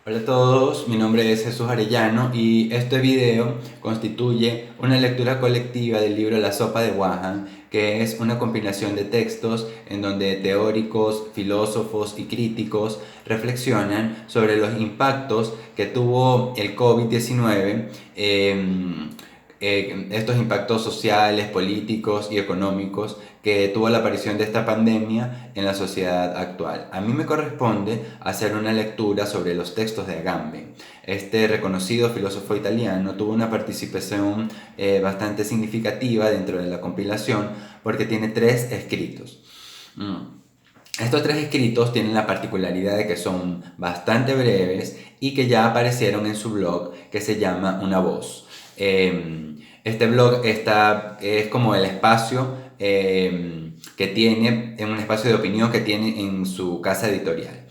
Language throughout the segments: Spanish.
Hola a todos, mi nombre es Jesús Arellano y este video constituye una lectura colectiva del libro La sopa de Wuhan, que es una compilación de textos en donde teóricos, filósofos y críticos reflexionan sobre los impactos que tuvo el COVID-19, estos impactos sociales, políticos y económicos que tuvo la aparición de esta pandemia en la sociedad actual. A mí me corresponde hacer una lectura sobre los textos de Agamben. Este reconocido filósofo italiano tuvo una participación bastante significativa dentro de la compilación porque tiene tres escritos. Estos tres escritos tienen la particularidad de que son bastante breves y que ya aparecieron en su blog que se llama Una Voz. Este blog es como el espacio que tiene, en un espacio de opinión que tiene en su casa editorial.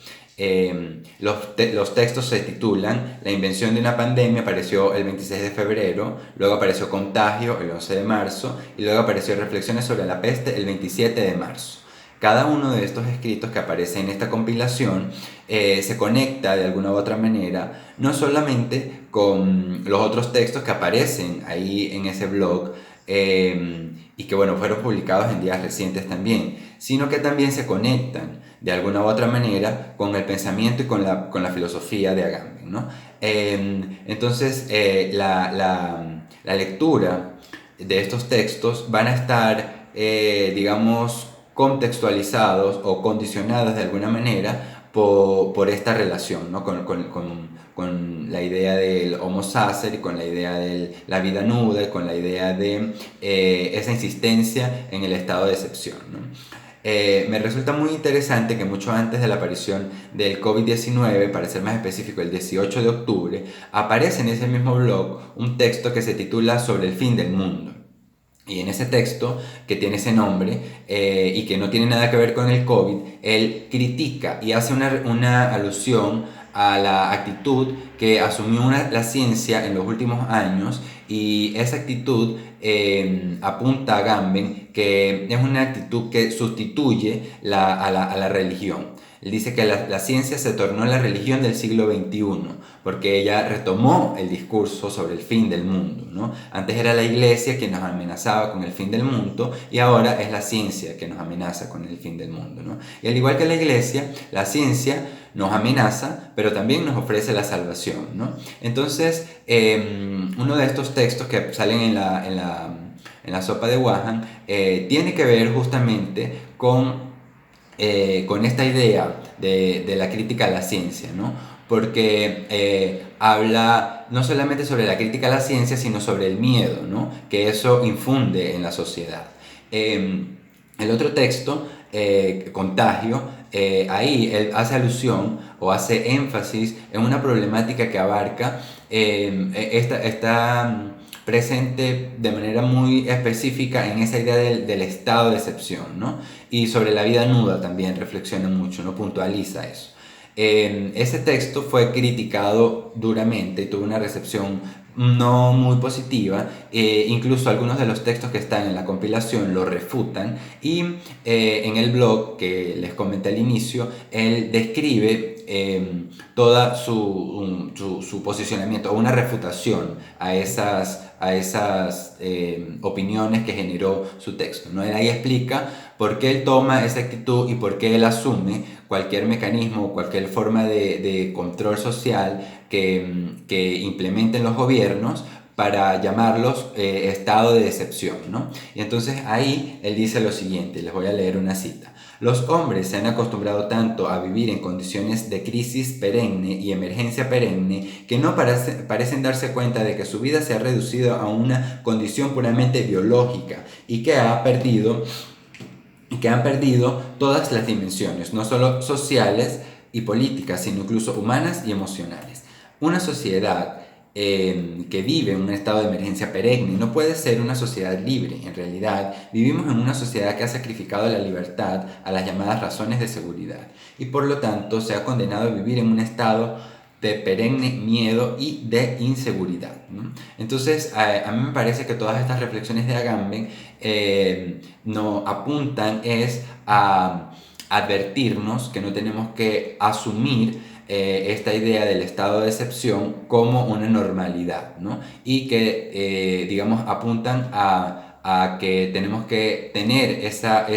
Los textos se titulan La invención de una pandemia, apareció el 26 de febrero, luego apareció Contagio el 11 de marzo y luego apareció Reflexiones sobre la peste el 27 de marzo. Cada uno de estos escritos que aparece en esta compilación se conecta de alguna u otra manera, no solamente con los otros textos que aparecen ahí en ese blog y que bueno, fueron publicados en días recientes también, sino que también se conectan de alguna u otra manera con el pensamiento y con la filosofía de Agamben, ¿no? Entonces, la lectura de estos textos van a estar, digamos, contextualizados o condicionados de alguna manera por esta relación, ¿no? Con la idea del Homo Sacer y con la idea de la vida nuda y con la idea de esa insistencia en el estado de excepción, ¿no? Me resulta muy interesante que mucho antes de la aparición del COVID-19, para ser más específico el 18 de octubre, aparece en ese mismo blog un texto que se titula Sobre el fin del mundo. Y en ese texto, que tiene ese nombre y que no tiene nada que ver con el COVID, él critica y hace una alusión a la actitud que asumió la ciencia en los últimos años, y esa actitud apunta a Gamben que es una actitud que sustituye a la religión. Él dice que la ciencia se tornó la religión del siglo XXI, porque ella retomó el discurso sobre el fin del mundo, ¿no? Antes era la iglesia quien nos amenazaba con el fin del mundo y ahora es la ciencia que nos amenaza con el fin del mundo, ¿no? Y al igual que la iglesia, la ciencia nos amenaza, pero también nos ofrece la salvación, ¿no? Entonces, uno de estos textos que salen en la sopa de Wuhan tiene que ver justamente con esta idea de la crítica a la ciencia, ¿no? Porque habla no solamente sobre la crítica a la ciencia, sino sobre el miedo, ¿no? Que eso infunde en la sociedad. El otro texto, Contagio, ahí él hace alusión o hace énfasis en una problemática que abarca esta presente de manera muy específica en esa idea del estado de excepción, ¿no? Y sobre la vida nuda también reflexiona mucho, ¿no? Puntualiza eso. Ese texto fue criticado duramente y tuvo una recepción no muy positiva, incluso algunos de los textos que están en la compilación lo refutan, y en el blog que les comenté al inicio, él describe toda su posicionamiento o una refutación a esas opiniones que generó su texto, ¿no? Él ahí explica por qué él toma esa actitud y por qué él asume cualquier mecanismo, cualquier forma de control social que implementen los gobiernos para llamarlos estado de excepción, ¿no? Y entonces ahí él dice lo siguiente, les voy a leer una cita. Los hombres se han acostumbrado tanto a vivir en condiciones de crisis perenne y emergencia perenne que no parecen darse cuenta de que su vida se ha reducido a una condición puramente biológica y que han perdido todas las dimensiones, no solo sociales y políticas, sino incluso humanas y emocionales. Una sociedad que vive en un estado de emergencia perenne no puede ser una sociedad libre. En realidad, vivimos en una sociedad que ha sacrificado la libertad a las llamadas razones de seguridad y por lo tanto se ha condenado a vivir en un estado de perenne miedo y de inseguridad, ¿no? Entonces, a mí me parece que todas estas reflexiones de Agamben nos apuntan es a advertirnos que no tenemos que asumir esta idea del estado de excepción como una normalidad, ¿no? Y que, digamos, apuntan a que tenemos que tener esa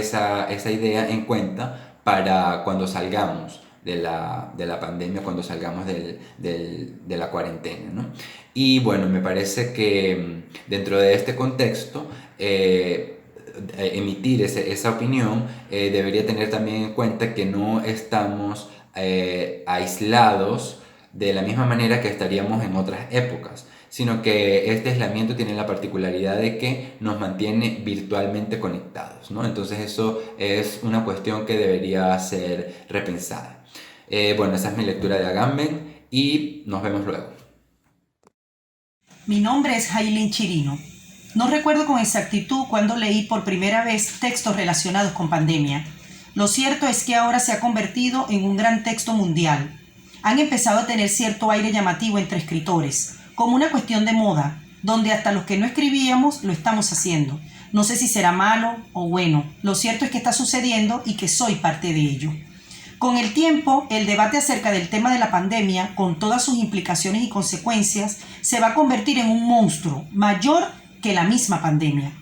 idea en cuenta para cuando salgamos de la pandemia, cuando salgamos de la cuarentena, ¿no? Y bueno, me parece que dentro de este contexto, emitir esa opinión debería tener también en cuenta que no estamos aislados de la misma manera que estaríamos en otras épocas, sino que este aislamiento tiene la particularidad de que nos mantiene virtualmente conectados, ¿no? Entonces eso es una cuestión que debería ser repensada. Bueno, esa es mi lectura de Agamben y nos vemos luego. Mi nombre es Jailin Chirino. No recuerdo con exactitud cuándo leí por primera vez textos relacionados con pandemia. Lo cierto es que ahora se ha convertido en un gran texto mundial. Han empezado a tener cierto aire llamativo entre escritores, como una cuestión de moda, donde hasta los que no escribíamos lo estamos haciendo. No sé si será malo o bueno, lo cierto es que está sucediendo y que soy parte de ello. Con el tiempo, el debate acerca del tema de la pandemia, con todas sus implicaciones y consecuencias, se va a convertir en un monstruo mayor que la misma pandemia.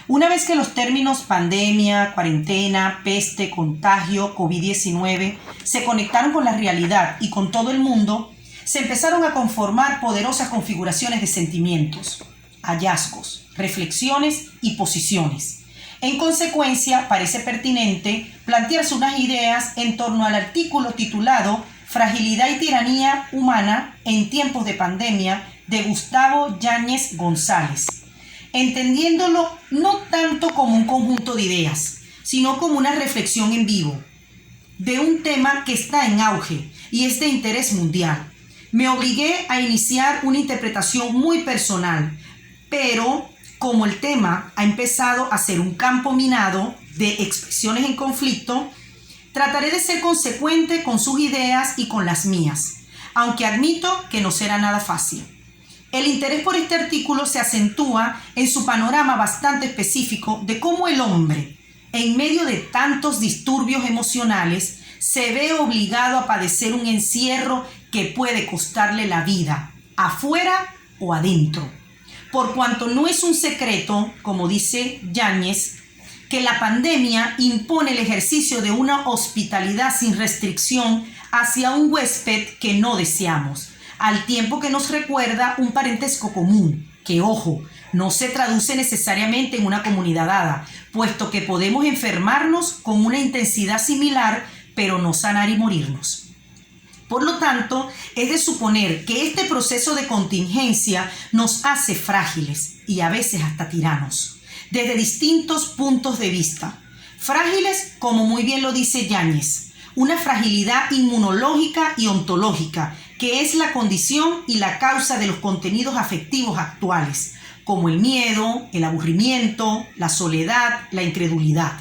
Una vez que los términos pandemia, cuarentena, peste, contagio, COVID-19 se conectaron con la realidad y con todo el mundo, se empezaron a conformar poderosas configuraciones de sentimientos, hallazgos, reflexiones y posiciones. En consecuencia, parece pertinente plantearse unas ideas en torno al artículo titulado Fragilidad y tiranía humana en tiempos de pandemia de Gustavo Yáñez González, entendiéndolo no tanto como un conjunto de ideas, sino como una reflexión en vivo de un tema que está en auge y es de interés mundial. Me obligué a iniciar una interpretación muy personal, pero como el tema ha empezado a ser un campo minado de expresiones en conflicto, trataré de ser consecuente con sus ideas y con las mías, aunque admito que no será nada fácil. El interés por este artículo se acentúa en su panorama bastante específico de cómo el hombre, en medio de tantos disturbios emocionales, se ve obligado a padecer un encierro que puede costarle la vida, afuera o adentro. Por cuanto no es un secreto, como dice Yáñez, que la pandemia impone el ejercicio de una hospitalidad sin restricción hacia un huésped que no deseamos, al tiempo que nos recuerda un parentesco común, que, ojo, no se traduce necesariamente en una comunidad dada, puesto que podemos enfermarnos con una intensidad similar, pero no sanar y morirnos. Por lo tanto, es de suponer que este proceso de contingencia nos hace frágiles y a veces hasta tiranos, desde distintos puntos de vista. Frágiles, como muy bien lo dice Yáñez, una fragilidad inmunológica y ontológica, que es la condición y la causa de los contenidos afectivos actuales, como el miedo, el aburrimiento, la soledad, la incredulidad.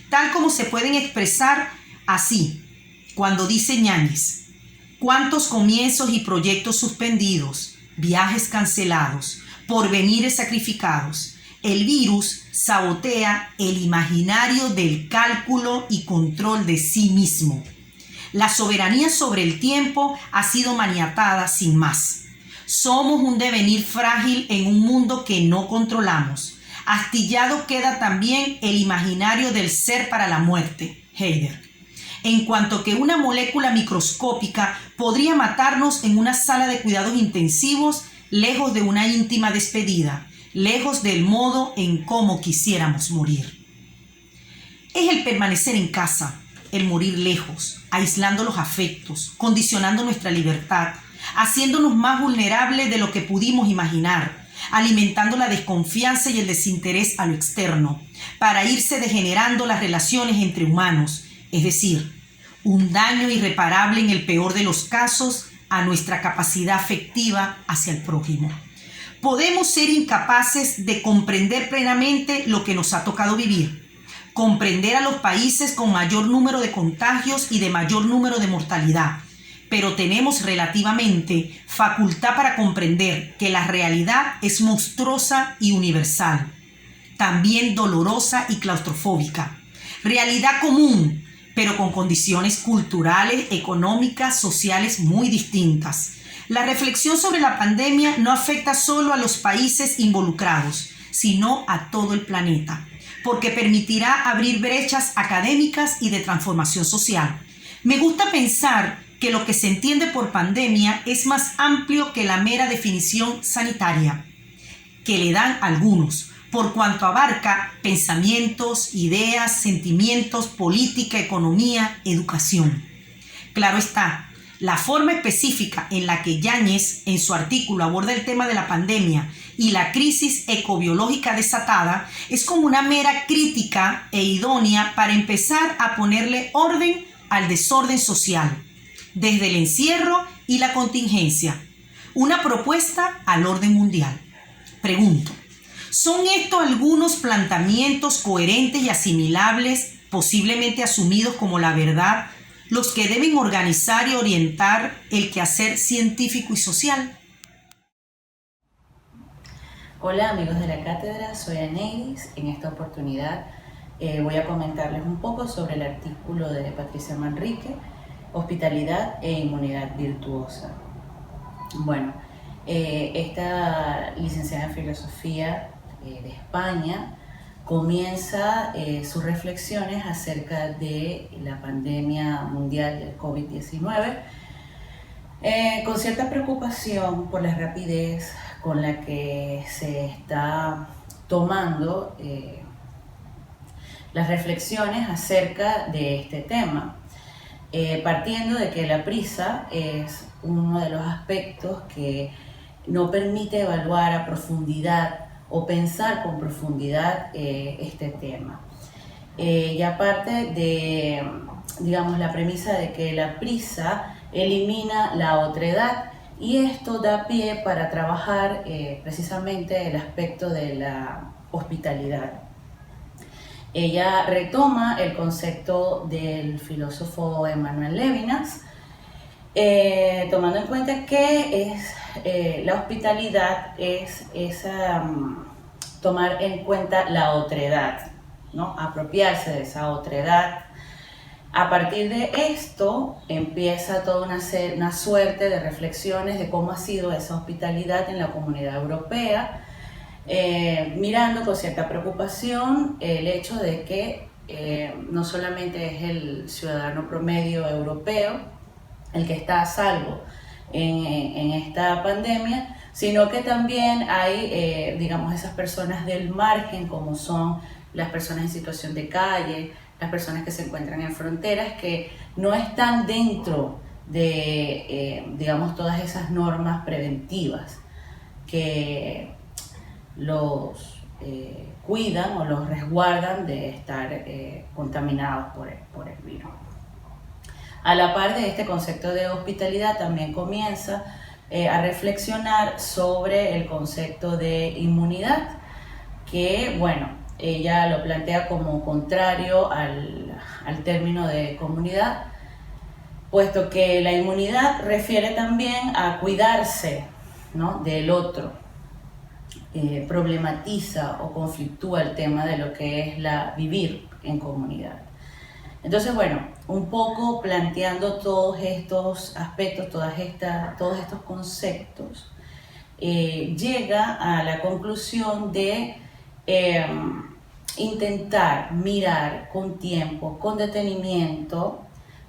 Tal como se pueden expresar así, cuando dice Yáñez: cuántos comienzos y proyectos suspendidos, viajes cancelados, porvenires sacrificados. El virus sabotea el imaginario del cálculo y control de sí mismo. La soberanía sobre el tiempo ha sido maniatada sin más. Somos un devenir frágil en un mundo que no controlamos. Astillado queda también el imaginario del ser para la muerte, Heidegger. En cuanto que una molécula microscópica podría matarnos en una sala de cuidados intensivos, lejos de una íntima despedida, lejos del modo en cómo quisiéramos morir. Es el permanecer en casa, el morir lejos, aislando los afectos, condicionando nuestra libertad, haciéndonos más vulnerables de lo que pudimos imaginar, alimentando la desconfianza y el desinterés a lo externo, para irse degenerando las relaciones entre humanos, es decir, un daño irreparable en el peor de los casos a nuestra capacidad afectiva hacia el prójimo. Podemos ser incapaces de comprender plenamente lo que nos ha tocado vivir, comprender a los países con mayor número de contagios y de mayor número de mortalidad, pero tenemos relativamente facultad para comprender que la realidad es monstruosa y universal, también dolorosa y claustrofóbica, realidad común, pero con condiciones culturales, económicas, sociales muy distintas. La reflexión sobre la pandemia no afecta solo a los países involucrados, sino a todo el planeta, porque permitirá abrir brechas académicas y de transformación social. Me gusta pensar que lo que se entiende por pandemia es más amplio que la mera definición sanitaria que le dan algunos, por cuanto abarca pensamientos, ideas, sentimientos, política, economía, educación. Claro está, la forma específica en la que Yáñez en su artículo aborda el tema de la pandemia y la crisis ecobiológica desatada es como una mera crítica e idónea para empezar a ponerle orden al desorden social, desde el encierro y la contingencia, una propuesta al orden mundial. Pregunto, ¿son estos algunos planteamientos coherentes y asimilables, posiblemente asumidos como la verdad, los que deben organizar y orientar el quehacer científico y social? Hola amigos de la cátedra, soy Anelis. En esta oportunidad voy a comentarles un poco sobre el artículo de Patricia Manrique, Hospitalidad e Inmunidad Virtuosa. Bueno, esta licenciada en Filosofía de España comienza sus reflexiones acerca de la pandemia mundial del COVID-19 con cierta preocupación por la rapidez con la que se está tomando las reflexiones acerca de este tema, partiendo de que la prisa es uno de los aspectos que no permite evaluar a profundidad o pensar con profundidad este tema. Y aparte de, digamos, la premisa de que la prisa elimina la otredad, y esto da pie para trabajar precisamente el aspecto de la hospitalidad. Ella retoma el concepto del filósofo Emmanuel Levinas, tomando en cuenta que la hospitalidad es tomar en cuenta la otredad, ¿no? Apropiarse de esa otredad. A partir de esto empieza toda una suerte de reflexiones de cómo ha sido esa hospitalidad en la Comunidad Europea, mirando con cierta preocupación el hecho de que no solamente es el ciudadano promedio europeo el que está a salvo en esta pandemia, sino que también hay, digamos, esas personas del margen, como son las personas en situación de calle, las personas que se encuentran en fronteras, que no están dentro de, digamos, todas esas normas preventivas que los cuidan o los resguardan de estar contaminados por el virus. A la par de este concepto de hospitalidad también comienza a reflexionar sobre el concepto de inmunidad, que, bueno, ella lo plantea como contrario al término de comunidad, puesto que la inmunidad refiere también a cuidarse, ¿no?, del otro. Problematiza o conflictúa el tema de lo que es vivir en comunidad. Entonces, bueno, un poco planteando todos estos aspectos, todos estos conceptos, llega a la conclusión de intentar mirar con tiempo, con detenimiento,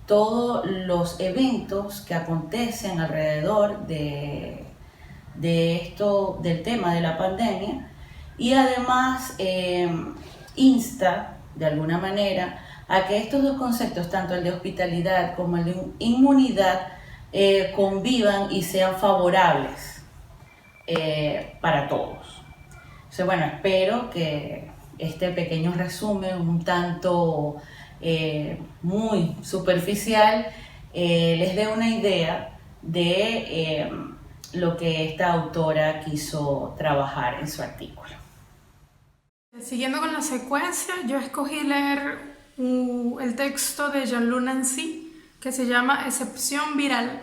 todos los eventos que acontecen alrededor de esto, del tema de la pandemia, y además insta de alguna manera a que estos dos conceptos, tanto el de hospitalidad como el de inmunidad, convivan y sean favorables para todos. Entonces, bueno, espero que este pequeño resumen, un tanto muy superficial, les dé una idea de lo que esta autora quiso trabajar en su artículo. Siguiendo con la secuencia, yo escogí leer el texto de Jean-Luc Nancy, que se llama Excepción viral.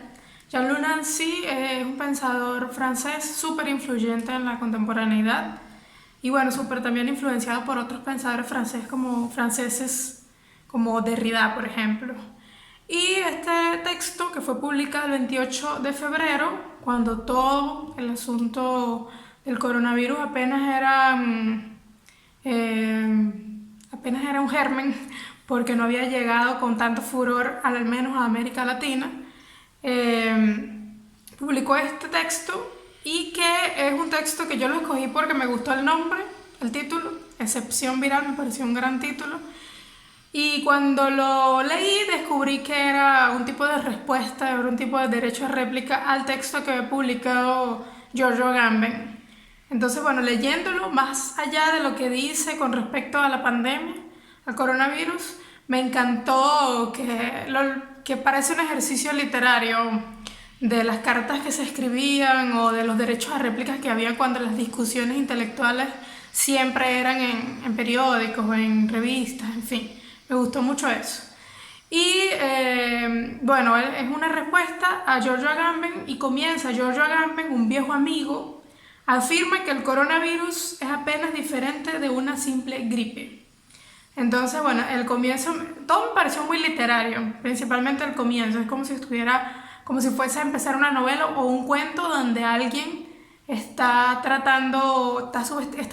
Jean-Luc Nancy es un pensador francés súper influyente en la contemporaneidad y, bueno, súper también influenciado por otros pensadores franceses como Derrida, por ejemplo. Y este texto, que fue publicado el 28 de febrero, cuando todo el asunto del coronavirus apenas era un germen, porque no había llegado con tanto furor, al menos a América Latina, publicó este texto, y que es un texto que yo lo escogí porque me gustó el nombre, el título, Excepción Viral, me pareció un gran título. Y cuando lo leí descubrí que era un tipo de respuesta, era un tipo de derecho a réplica al texto que había publicado Giorgio Agamben. Entonces, bueno, leyéndolo, más allá de lo que dice con respecto a la pandemia, al coronavirus, me encantó que parece un ejercicio literario de las cartas que se escribían o de los derechos a réplicas que había cuando las discusiones intelectuales siempre eran en periódicos o en revistas, en fin. Me gustó mucho eso. Y bueno, es una respuesta a Giorgio Agamben, y comienza Giorgio Agamben, un viejo amigo, afirma que el coronavirus es apenas diferente de una simple gripe. Entonces, bueno, el comienzo, todo me pareció muy literario, principalmente el comienzo, es como si fuese a empezar una novela o un cuento donde alguien está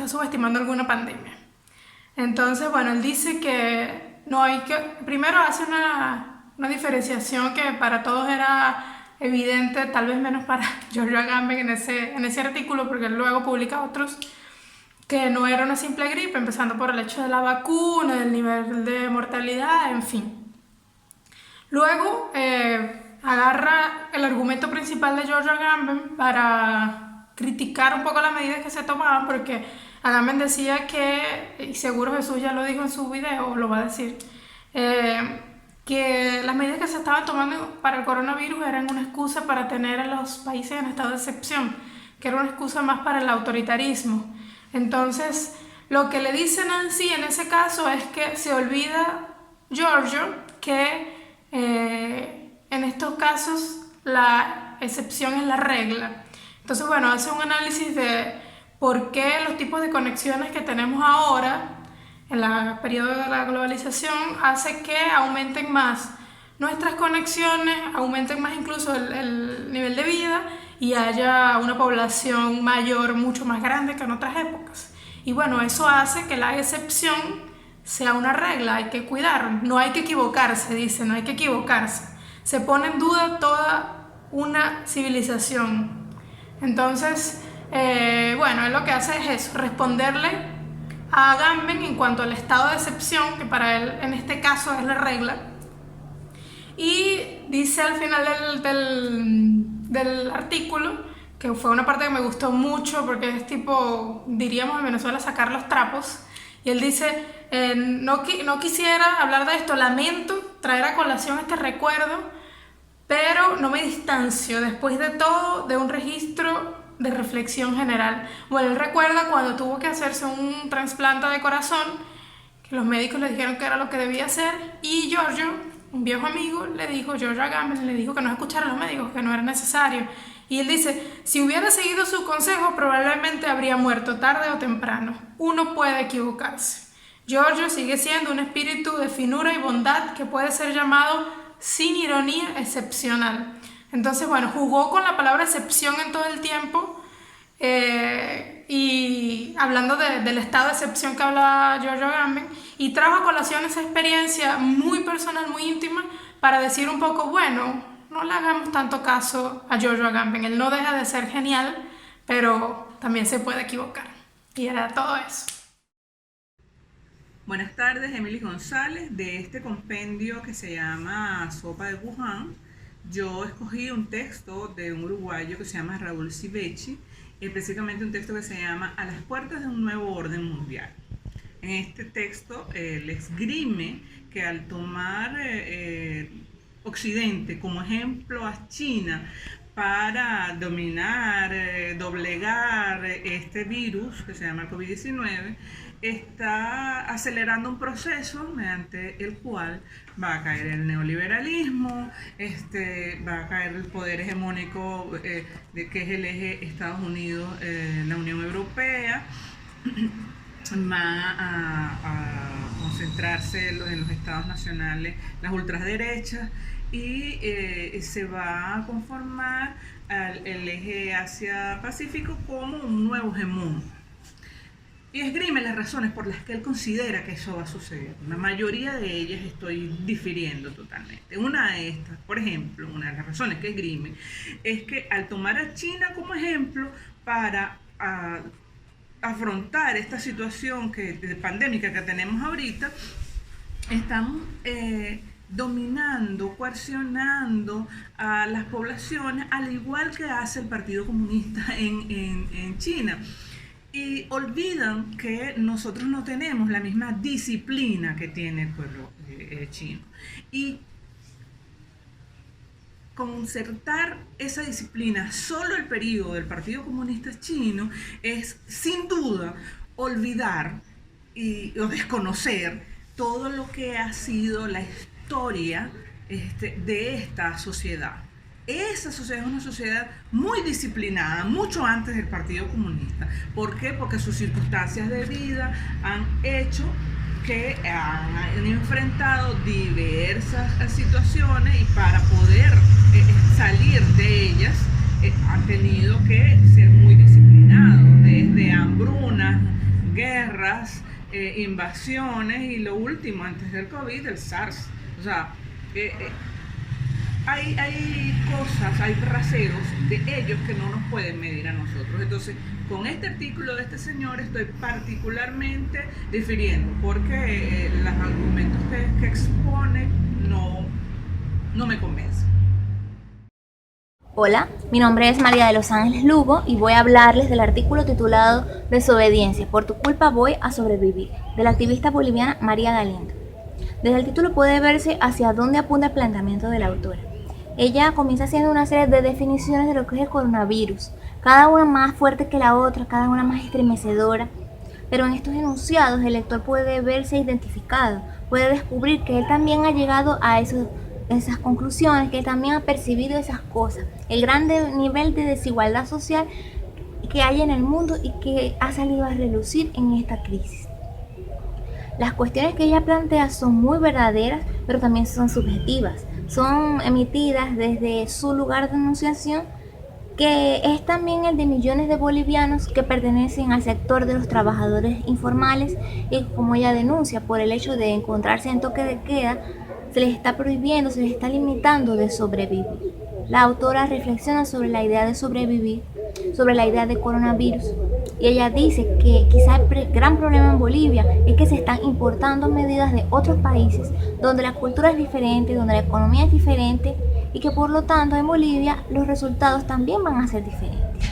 subestimando alguna pandemia. Entonces, bueno, él dice que primero hace una diferenciación que para todos era evidente, tal vez menos para Giorgio Agamben en ese artículo, porque él luego publica otros, que no era una simple gripe, empezando por el hecho de la vacuna, del nivel de mortalidad, en fin. Luego agarra el argumento principal de Giorgio Agamben para criticar un poco las medidas que se tomaban, porque Agamben decía que, y seguro Jesús ya lo dijo en su video, lo va a decir, que las medidas que se estaban tomando para el coronavirus eran una excusa para tener a los países en estado de excepción, que era una excusa más para el autoritarismo. Entonces, lo que le dice Nancy en ese caso es que se olvida Giorgio que en estos casos la excepción es la regla. Entonces, bueno, hace un análisis de por qué los tipos de conexiones que tenemos ahora en el periodo de la globalización hace que aumenten más nuestras conexiones, aumenten más incluso el nivel de vida y haya una población mayor mucho más grande que en otras épocas. Y bueno, eso hace que la excepción sea una regla, hay que cuidar, no hay que equivocarse, dice, no hay que equivocarse. Se pone en duda toda una civilización. Entonces, bueno, él lo que hace es eso, responderle a Agamben en cuanto al estado de excepción, que para él en este caso es la regla. Y dice al final del artículo, que fue una parte que me gustó mucho porque es tipo, diríamos en Venezuela, sacar los trapos. Y él dice, no quisiera hablar de esto, lamento traer a colación este recuerdo, pero no me distancio después de todo de un registro de reflexión general. Bueno, él recuerda cuando tuvo que hacerse un trasplante de corazón, que los médicos le dijeron que era lo que debía hacer, y Giorgio, un viejo amigo, Giorgio Agamben le dijo que no escuchara a los médicos, que no era necesario. Y él dice, si hubiera seguido su consejo, probablemente habría muerto tarde o temprano. Uno puede equivocarse. Giorgio sigue siendo un espíritu de finura y bondad que puede ser llamado, sin ironía, excepcional. Entonces, bueno, jugó con la palabra excepción en todo el tiempo, y hablando del estado de excepción que habla Giorgio Agamben, y trajo a colación esa experiencia muy personal, muy íntima, para decir un poco, bueno, no le hagamos tanto caso a Giorgio Agamben, él no deja de ser genial, pero también se puede equivocar. Y era todo eso. Buenas tardes, Emily González. De este compendio que se llama Sopa de Wuhan, yo escogí un texto de un uruguayo que se llama Raúl Civechi, específicamente un texto que se llama A las puertas de un nuevo orden mundial. En este texto él esgrime que al tomar Occidente como ejemplo a China para dominar, doblegar este virus que se llama el COVID-19, está acelerando un proceso mediante el cual va a caer el neoliberalismo, va a caer el poder hegemónico de que es el eje Estados Unidos, la Unión Europea, va a concentrarse en los estados nacionales las ultraderechas y se va a conformar el eje Asia-Pacífico como un nuevo hegemón. Y esgrime las razones por las que él considera que eso va a suceder. La mayoría de ellas estoy difiriendo totalmente. Una de estas, por ejemplo, una de las razones que esgrime es que al tomar a China como ejemplo para afrontar esta situación pandémica que tenemos ahorita, estamos dominando, coercionando a las poblaciones, al igual que hace el Partido Comunista en China. Y olvidan que nosotros no tenemos la misma disciplina que tiene el pueblo chino. Y concertar esa disciplina solo el periodo del Partido Comunista Chino es sin duda olvidar o desconocer todo lo que ha sido la historia de esta sociedad. Esa sociedad es una sociedad muy disciplinada, mucho antes del Partido Comunista. ¿Por qué? Porque sus circunstancias de vida han hecho que han enfrentado diversas situaciones y para poder salir de ellas han tenido que ser muy disciplinados, desde hambrunas, guerras, invasiones y lo último antes del COVID, el SARS. O sea, hay cosas, hay raseros de ellos que no nos pueden medir a nosotros. Entonces, con este artículo de este señor estoy particularmente difiriendo, porque los argumentos que expone no me convencen. Hola, mi nombre es María de los Ángeles Lugo y voy a hablarles del artículo titulado Desobediencia, por tu culpa voy a sobrevivir, de la activista boliviana María Galindo. Desde el título puede verse hacia dónde apunta el planteamiento de la autora. Ella comienza haciendo una serie de definiciones de lo que es el coronavirus, cada una más fuerte que la otra, cada una más estremecedora, pero en estos enunciados el lector puede verse identificado, puede descubrir que él también ha llegado a esas conclusiones, que él también ha percibido esas cosas, el gran nivel de desigualdad social que hay en el mundo y que ha salido a relucir en esta crisis. Las cuestiones que ella plantea son muy verdaderas, pero también son subjetivas. Son emitidas desde su lugar de enunciación, que es también el de millones de bolivianos que pertenecen al sector de los trabajadores informales y, como ella denuncia, por el hecho de encontrarse en toque de queda, se les está prohibiendo, se les está limitando de sobrevivir. La autora reflexiona sobre la idea de sobrevivir, sobre la idea de coronavirus, y ella dice que quizá el gran problema en Bolivia es que se están importando medidas de otros países donde la cultura es diferente, donde la economía es diferente y que por lo tanto en Bolivia los resultados también van a ser diferentes.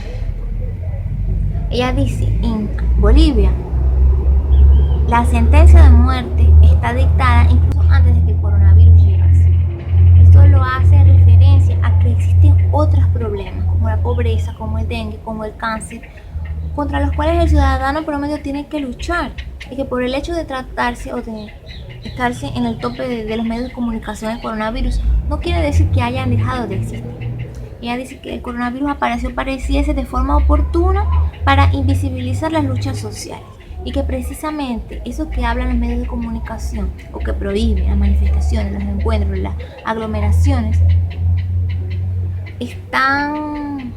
Ella dice, en Bolivia la sentencia de muerte está dictada incluso antes de que el coronavirus llegase. Esto lo hace en referencia a que existen otros problemas como la pobreza, como el dengue, como el cáncer, contra los cuales el ciudadano promedio tiene que luchar, y que por el hecho de tratarse o de estarse en el tope de los medios de comunicación del coronavirus no quiere decir que hayan dejado de existir. Ella dice que el coronavirus pareciese de forma oportuna para invisibilizar las luchas sociales, y que precisamente eso que hablan los medios de comunicación o que prohíben las manifestaciones, los encuentros, las aglomeraciones, están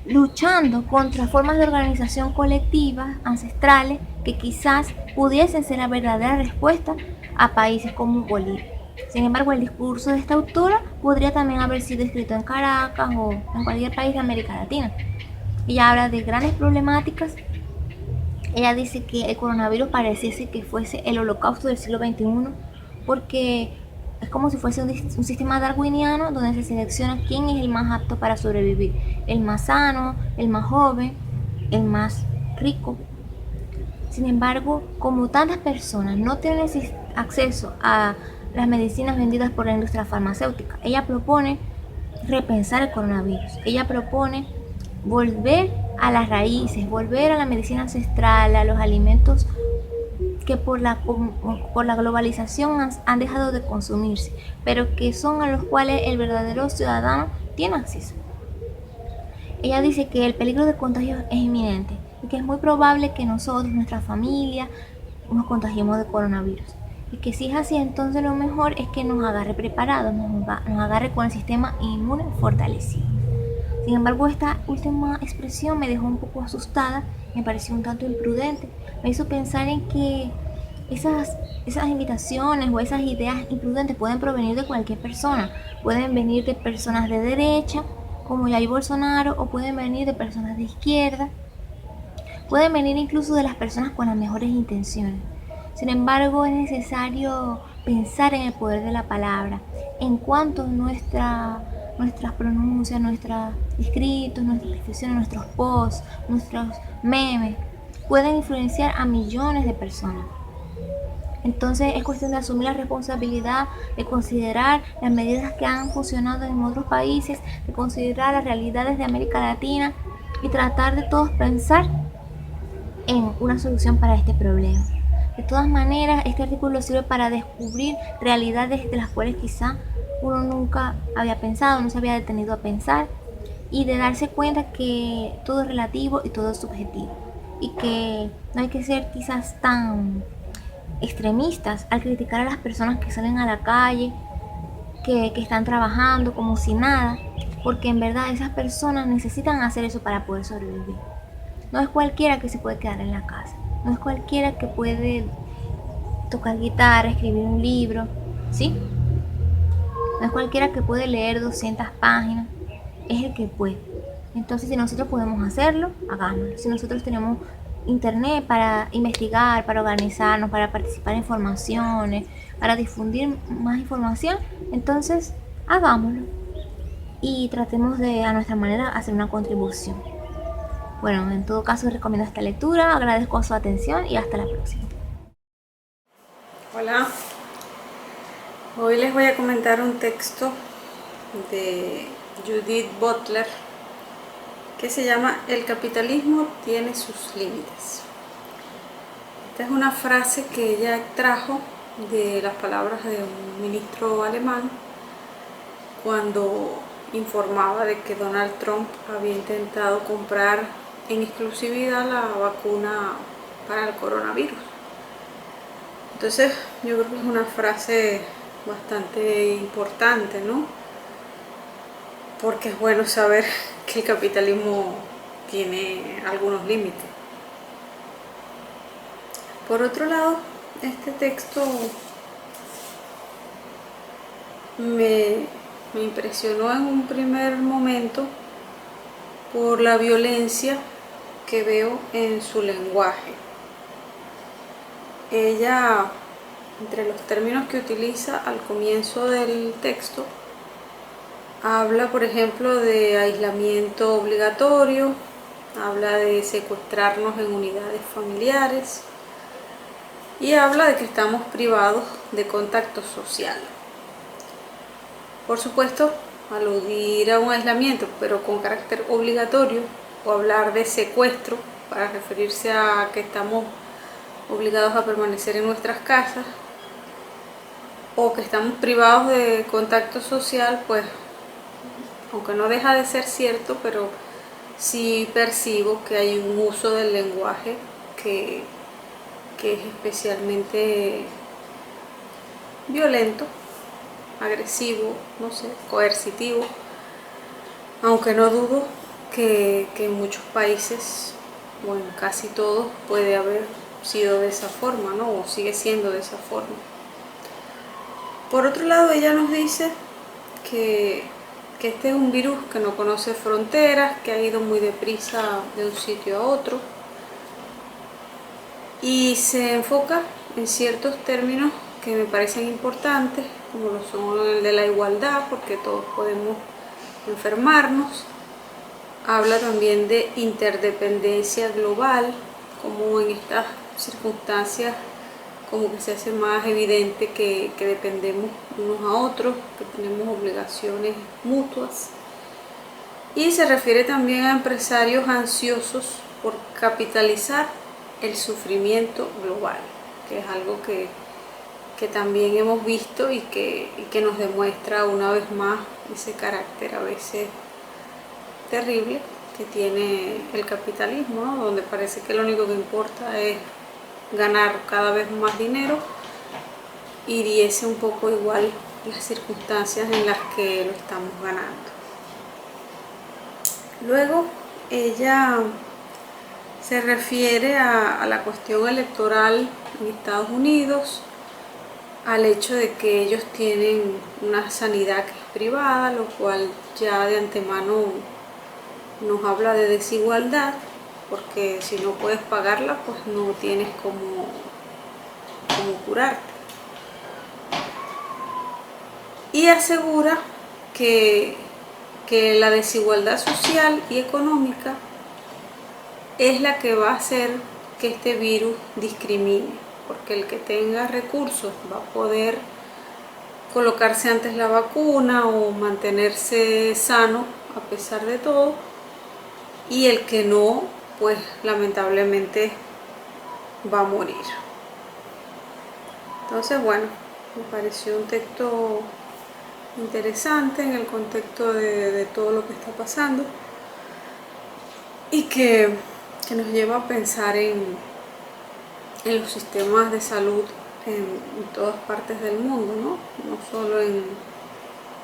luchando contra formas de organización colectiva ancestrales que quizás pudiesen ser la verdadera respuesta a países como Bolivia. Sin embargo, el discurso de esta autora podría también haber sido escrito en Caracas o en cualquier país de América Latina. Ella habla de grandes problemáticas. Ella dice que el coronavirus pareciese que fuese el holocausto del siglo XXI, porque es como si fuese un sistema darwiniano donde se selecciona quién es el más apto para sobrevivir, el más sano, el más joven, el más rico. Sin embargo, como tantas personas no tienen acceso a las medicinas vendidas por la industria farmacéutica, ella propone repensar el coronavirus. Ella propone volver a las raíces, volver a la medicina ancestral, a los alimentos que por la globalización han dejado de consumirse, pero que son a los cuales el verdadero ciudadano tiene acceso. Ella dice que el peligro de contagio es inminente y que es muy probable que nosotros, nuestra familia, nos contagiemos de coronavirus. Y que si es así, entonces lo mejor es que nos agarre preparados, nos agarre con el sistema inmune fortalecido. Sin embargo, esta última expresión me dejó un poco asustada, me pareció un tanto imprudente, me hizo pensar en que esas invitaciones o esas ideas imprudentes pueden provenir de cualquier persona, pueden venir de personas de derecha, como Jair Bolsonaro, o pueden venir de personas de izquierda, pueden venir incluso de las personas con las mejores intenciones. Sin embargo, es necesario pensar en el poder de la palabra, en cuanto nuestras pronuncias, nuestros escritos, nuestras reflexiones, nuestros posts, nuestros memes pueden influenciar a millones de personas. Entonces es cuestión de asumir la responsabilidad, de considerar las medidas que han funcionado en otros países, de considerar las realidades de América Latina y tratar de todos pensar en una solución para este problema. De todas maneras, este artículo sirve para descubrir realidades de las cuales quizá uno nunca había pensado, no se había detenido a pensar, y de darse cuenta que todo es relativo y todo es subjetivo, y que no hay que ser quizás tan extremistas al criticar a las personas que salen a la calle, que están trabajando como si nada, porque en verdad esas personas necesitan hacer eso para poder sobrevivir. No es cualquiera que se puede quedar en la casa, no es cualquiera que puede tocar guitarra, escribir un libro, ¿sí? No es cualquiera que puede leer 200 páginas, es el que puede. Entonces, si nosotros podemos hacerlo, hagámoslo. Si nosotros tenemos internet para investigar, para organizarnos, para participar en formaciones, para difundir más información, entonces hagámoslo y tratemos de a nuestra manera hacer una contribución. Bueno, en todo caso recomiendo esta lectura, agradezco su atención y hasta la próxima. Hola, hoy les voy a comentar un texto de Judith Butler que se llama El capitalismo tiene sus límites. Esta es una frase que ella extrajo de las palabras de un ministro alemán cuando informaba de que Donald Trump había intentado comprar en exclusividad la vacuna para el coronavirus. Entonces yo creo que es una frase bastante importante, ¿no? Porque es bueno saber que el capitalismo tiene algunos límites. Por otro lado, este texto me impresionó en un primer momento por la violencia que veo en su lenguaje. Ella, entre los términos que utiliza al comienzo del texto, habla, por ejemplo, de aislamiento obligatorio, habla de secuestrarnos en unidades familiares y habla de que estamos privados de contacto social. Por supuesto, aludir a un aislamiento, pero con carácter obligatorio, o hablar de secuestro para referirse a que estamos obligados a permanecer en nuestras casas, o que estamos privados de contacto social, pues aunque no deja de ser cierto, pero sí percibo que hay un uso del lenguaje que es especialmente violento, agresivo, no sé, coercitivo, aunque no dudo que en muchos países, o en casi todos, puede haber sido de esa forma, ¿no? O sigue siendo de esa forma. Por otro lado, ella nos dice que este es un virus que no conoce fronteras, que ha ido muy deprisa de un sitio a otro, y se enfoca en ciertos términos que me parecen importantes, como lo son el de la igualdad, porque todos podemos enfermarnos. Habla también de interdependencia global, como en estas circunstancias como que se hace más evidente que dependemos unos a otros, que tenemos obligaciones mutuas. Y se refiere también a empresarios ansiosos por capitalizar el sufrimiento global, que es algo que también hemos visto y que nos demuestra una vez más ese carácter a veces terrible que tiene el capitalismo, ¿no? Donde parece que lo único que importa es ganar cada vez más dinero y diese un poco igual las circunstancias en las que lo estamos ganando. Luego ella se refiere a la cuestión electoral en Estados Unidos, al hecho de que ellos tienen una sanidad que es privada, lo cual ya de antemano nos habla de desigualdad, porque si no puedes pagarla, pues no tienes cómo curarte. Y asegura que la desigualdad social y económica es la que va a hacer que este virus discrimine, porque el que tenga recursos va a poder colocarse antes la vacuna o mantenerse sano a pesar de todo, y el que no, pues lamentablemente va a morir. Entonces, bueno, me pareció un texto interesante en el contexto de todo lo que está pasando y que nos lleva a pensar en los sistemas de salud en todas partes del mundo, no solo en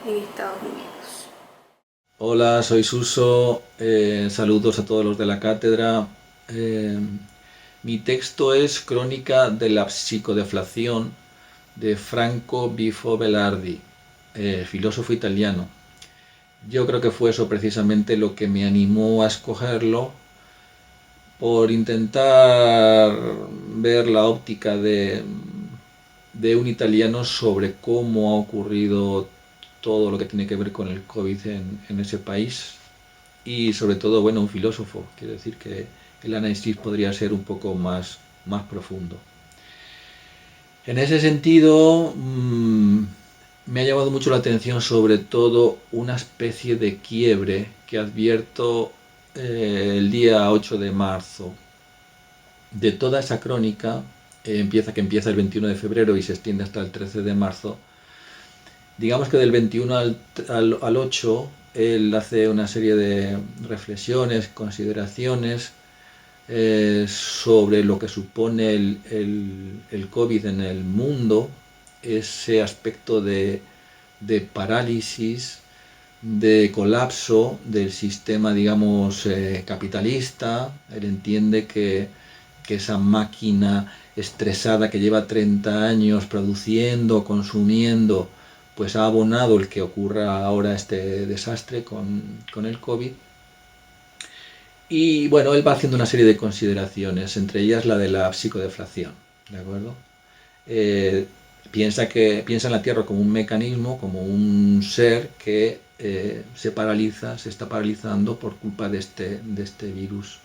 Estados Unidos. Hola, soy Suso, saludos a todos los de la cátedra. Mi texto es Crónica de la psicodeflación de Franco Bifo Velardi, filósofo italiano. Yo creo que fue eso precisamente lo que me animó a escogerlo, por intentar ver la óptica de un italiano sobre cómo ha ocurrido todo lo que tiene que ver con el COVID en ese país, y sobre todo, bueno, un filósofo. Quiero decir que el análisis podría ser un poco más profundo. En ese sentido, me ha llamado mucho la atención sobre todo una especie de quiebre que advierto el día 8 de marzo. De toda esa crónica, empieza el 21 de febrero y se extiende hasta el 13 de marzo. Digamos que del 21 al 8, él hace una serie de reflexiones, consideraciones sobre lo que supone el COVID en el mundo, ese aspecto de parálisis, de colapso del sistema, digamos, capitalista. Él entiende que esa máquina estresada que lleva 30 años produciendo, consumiendo, pues ha abonado el que ocurra ahora este desastre con el COVID. Y bueno, él va haciendo una serie de consideraciones, entre ellas la de la psicodeflación, ¿de acuerdo? Piensa en la Tierra como un mecanismo, como un ser que se está paralizando por culpa de este virus.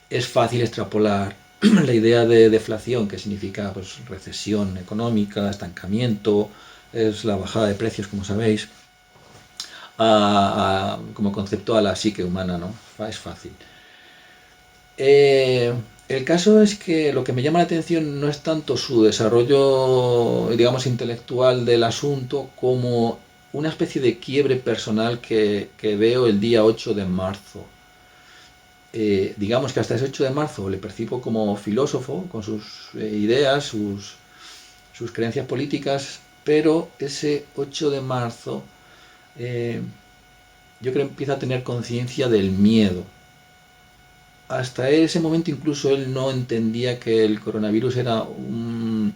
Es fácil extrapolar la idea de deflación, que significa pues, recesión económica, estancamiento, es la bajada de precios, como sabéis, como concepto a la psique humana, ¿no? Es fácil. El caso es que lo que me llama la atención no es tanto su desarrollo, digamos, intelectual del asunto, como una especie de quiebre personal que veo el día 8 de marzo. Digamos que hasta ese 8 de marzo le percibo como filósofo, con sus ideas, sus creencias políticas, pero ese 8 de marzo yo creo que empieza a tener conciencia del miedo. Hasta ese momento incluso él no entendía que el coronavirus era un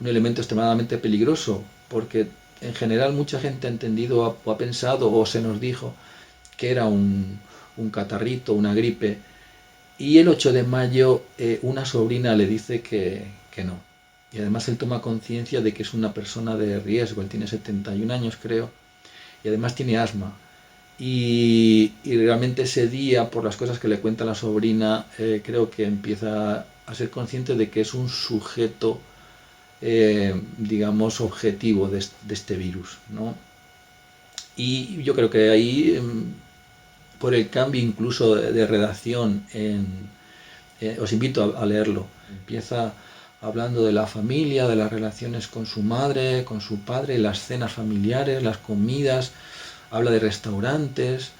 elemento extremadamente peligroso, porque en general mucha gente ha entendido o ha pensado o se nos dijo que era un catarrito, una gripe, y el 8 de mayo una sobrina le dice que no. Y además él toma conciencia de que es una persona de riesgo. Él tiene 71 años, creo, y además tiene asma. Y realmente ese día, por las cosas que le cuenta la sobrina, creo que empieza a ser consciente de que es un sujeto, digamos, objetivo de este virus, ¿no? Y yo creo que ahí, por el cambio incluso de redacción, os invito a leerlo. Empieza hablando de la familia, de las relaciones con su madre, con su padre, las cenas familiares, las comidas. Habla de restaurantes,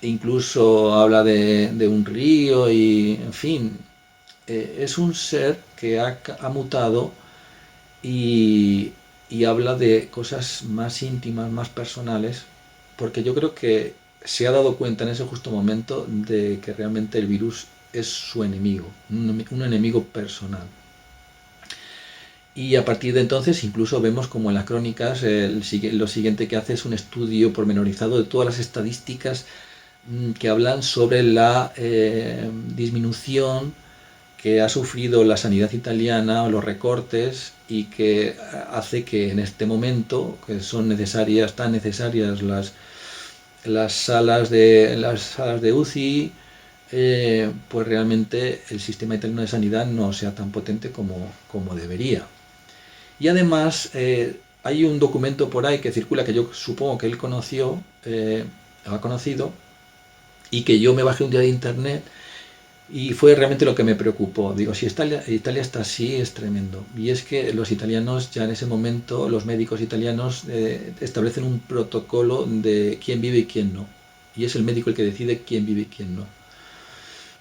incluso habla de un río y, en fin, es un ser que ha mutado y habla de cosas más íntimas, más personales, porque yo creo que se ha dado cuenta en ese justo momento de que realmente el virus es su enemigo, un enemigo personal. Y a partir de entonces incluso vemos como en las crónicas lo siguiente que hace es un estudio pormenorizado de todas las estadísticas que hablan sobre la disminución que ha sufrido la sanidad italiana o los recortes, y que hace que en este momento, que son tan necesarias las salas de UCI, pues realmente el sistema italiano de sanidad no sea tan potente como debería. Y además hay un documento por ahí que circula, que yo supongo que él ha conocido, y que yo me bajé un día de internet, y fue realmente lo que me preocupó. Digo, si Italia está así, es tremendo. Y es que los italianos, ya en ese momento, los médicos italianos establecen un protocolo de quién vive y quién no. Y es el médico el que decide quién vive y quién no.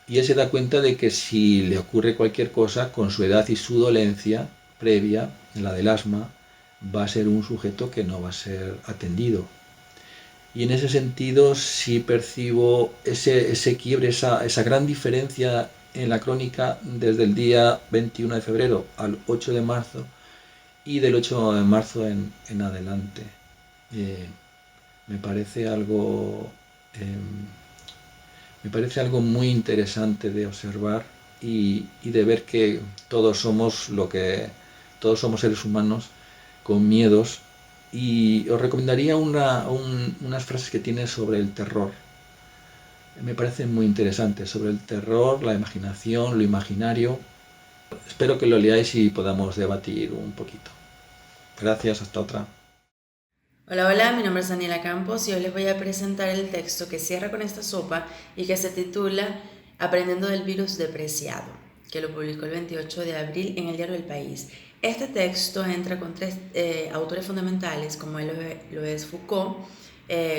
Y él se da cuenta de que si le ocurre cualquier cosa, con su edad y su dolencia previa, la del asma, va a ser un sujeto que no va a ser atendido. Y en ese sentido sí percibo ese quiebre, esa gran diferencia en la crónica desde el día 21 de febrero al 8 de marzo y del 8 de marzo en adelante. Me parece algo muy interesante de observar y de ver que todos somos seres humanos con miedos. Y os recomendaría unas frases que tiene sobre el terror. Me parecen muy interesantes, sobre el terror, la imaginación, lo imaginario. Espero que lo leáis y podamos debatir un poquito. Gracias, hasta otra. Hola, hola, mi nombre es Daniela Campos y hoy les voy a presentar el texto que cierra con esta sopa y que se titula Aprendiendo del virus depreciado, que lo publicó el 28 de abril en el diario El País. Este texto entra con tres autores fundamentales, como lo es Foucault,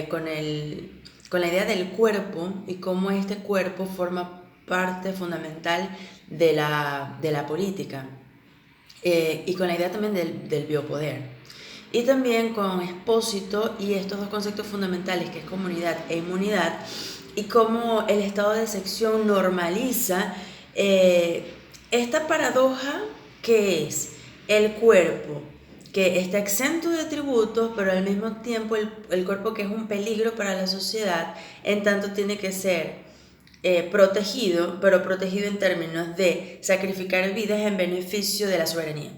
con la idea del cuerpo y cómo este cuerpo forma parte fundamental de la política, y con la idea también del biopoder. Y también con Expósito y estos dos conceptos fundamentales, que es comunidad e inmunidad, y cómo el estado de excepción normaliza esta paradoja que es el cuerpo que está exento de tributos, pero al mismo tiempo el cuerpo que es un peligro para la sociedad, en tanto tiene que ser protegido, pero protegido en términos de sacrificar vidas en beneficio de la soberanía.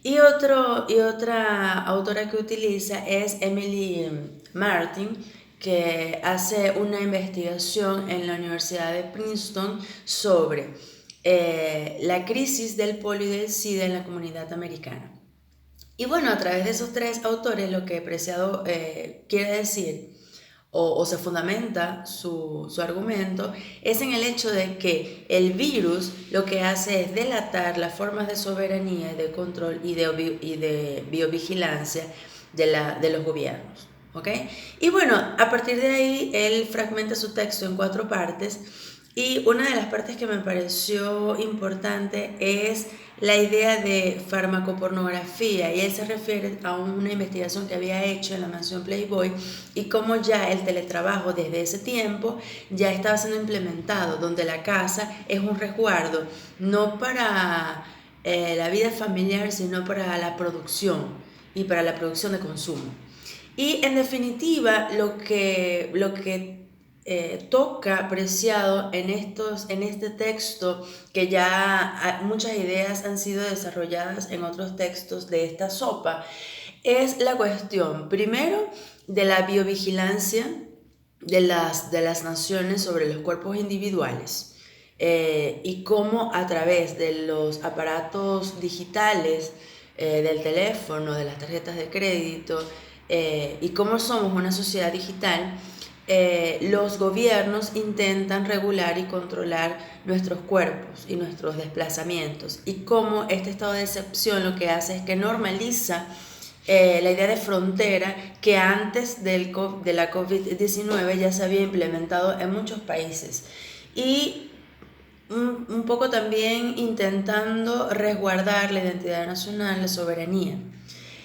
Y otra autora que utiliza es Emily Martin, que hace una investigación en la Universidad de Princeton sobre la crisis del polio y del SIDA en la comunidad americana. Y bueno, a través de esos tres autores lo que Preciado quiere decir o se fundamenta su argumento es en el hecho de que el virus lo que hace es delatar las formas de soberanía y de control y de biovigilancia de los gobiernos, ¿ok? Y bueno, a partir de ahí él fragmenta su texto en 4 partes. Y una de las partes que me pareció importante es la idea de farmacopornografía, y él se refiere a una investigación que había hecho en la mansión Playboy y cómo ya el teletrabajo desde ese tiempo ya estaba siendo implementado, donde la casa es un resguardo no para la vida familiar, sino para la producción y para la producción de consumo. Y en definitiva lo que toca Preciado en este texto, que ya muchas ideas han sido desarrolladas en otros textos de esta sopa, es la cuestión, primero, de la biovigilancia de las naciones sobre los cuerpos individuales, y cómo a través de los aparatos digitales, del teléfono, de las tarjetas de crédito, y cómo somos una sociedad digital, los gobiernos intentan regular y controlar nuestros cuerpos y nuestros desplazamientos, y cómo este estado de excepción lo que hace es que normaliza la idea de frontera que antes de la COVID-19 ya se había implementado en muchos países. Y un poco también intentando resguardar la identidad nacional, la soberanía.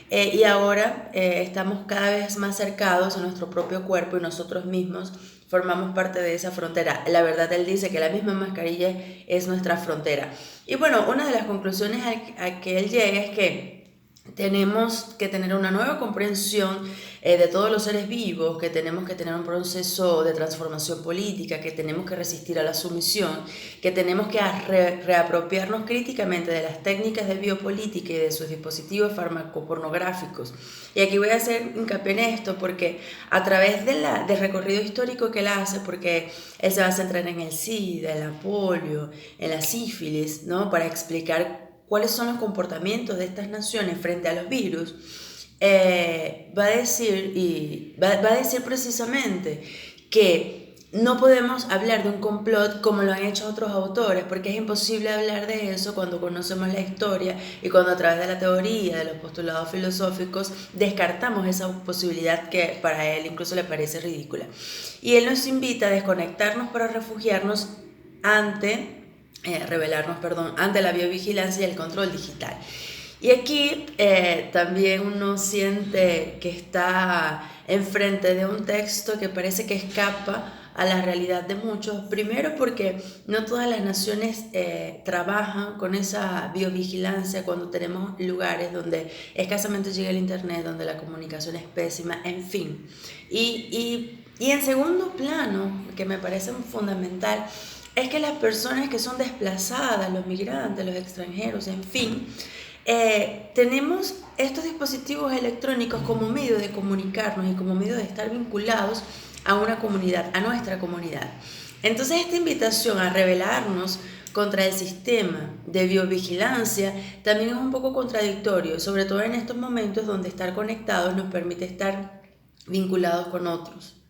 Y ahora estamos cada vez más cercados a nuestro propio cuerpo y nosotros mismos formamos parte de esa frontera. La verdad, él dice que la misma mascarilla es nuestra frontera. Y bueno, una de las conclusiones a que él llega es que tenemos que tener una nueva comprensión de todos los seres vivos, que tenemos que tener un proceso de transformación política, que tenemos que resistir a la sumisión, que tenemos que reapropiarnos críticamente de las técnicas de biopolítica y de sus dispositivos farmacopornográficos. Y aquí voy a hacer hincapié en esto porque a través del recorrido histórico que él hace, porque él se va a centrar en el SIDA, en la polio, en la sífilis, ¿no? Para explicar cuáles son los comportamientos de estas naciones frente a los virus, va a decir precisamente que no podemos hablar de un complot como lo han hecho otros autores, porque es imposible hablar de eso cuando conocemos la historia y cuando a través de la teoría, de los postulados filosóficos, descartamos esa posibilidad que para él incluso le parece ridícula. Y él nos invita a desconectarnos para refugiarnos ante la biovigilancia y el control digital. Y aquí también uno siente que está enfrente de un texto que parece que escapa a la realidad de muchos. Primero porque no todas las naciones trabajan con esa biovigilancia cuando tenemos lugares donde escasamente llega el internet, donde la comunicación es pésima, en fin. Y en segundo plano, que me parece fundamental, es que las personas que son desplazadas, los migrantes, los extranjeros, en fin, tenemos estos dispositivos electrónicos como medio de comunicarnos y como medio de estar vinculados a una comunidad, a nuestra comunidad. Entonces esta invitación a rebelarnos contra el sistema de biovigilancia también es un poco contradictorio, sobre todo en estos momentos donde estar conectados nos permite estar vinculados con otros.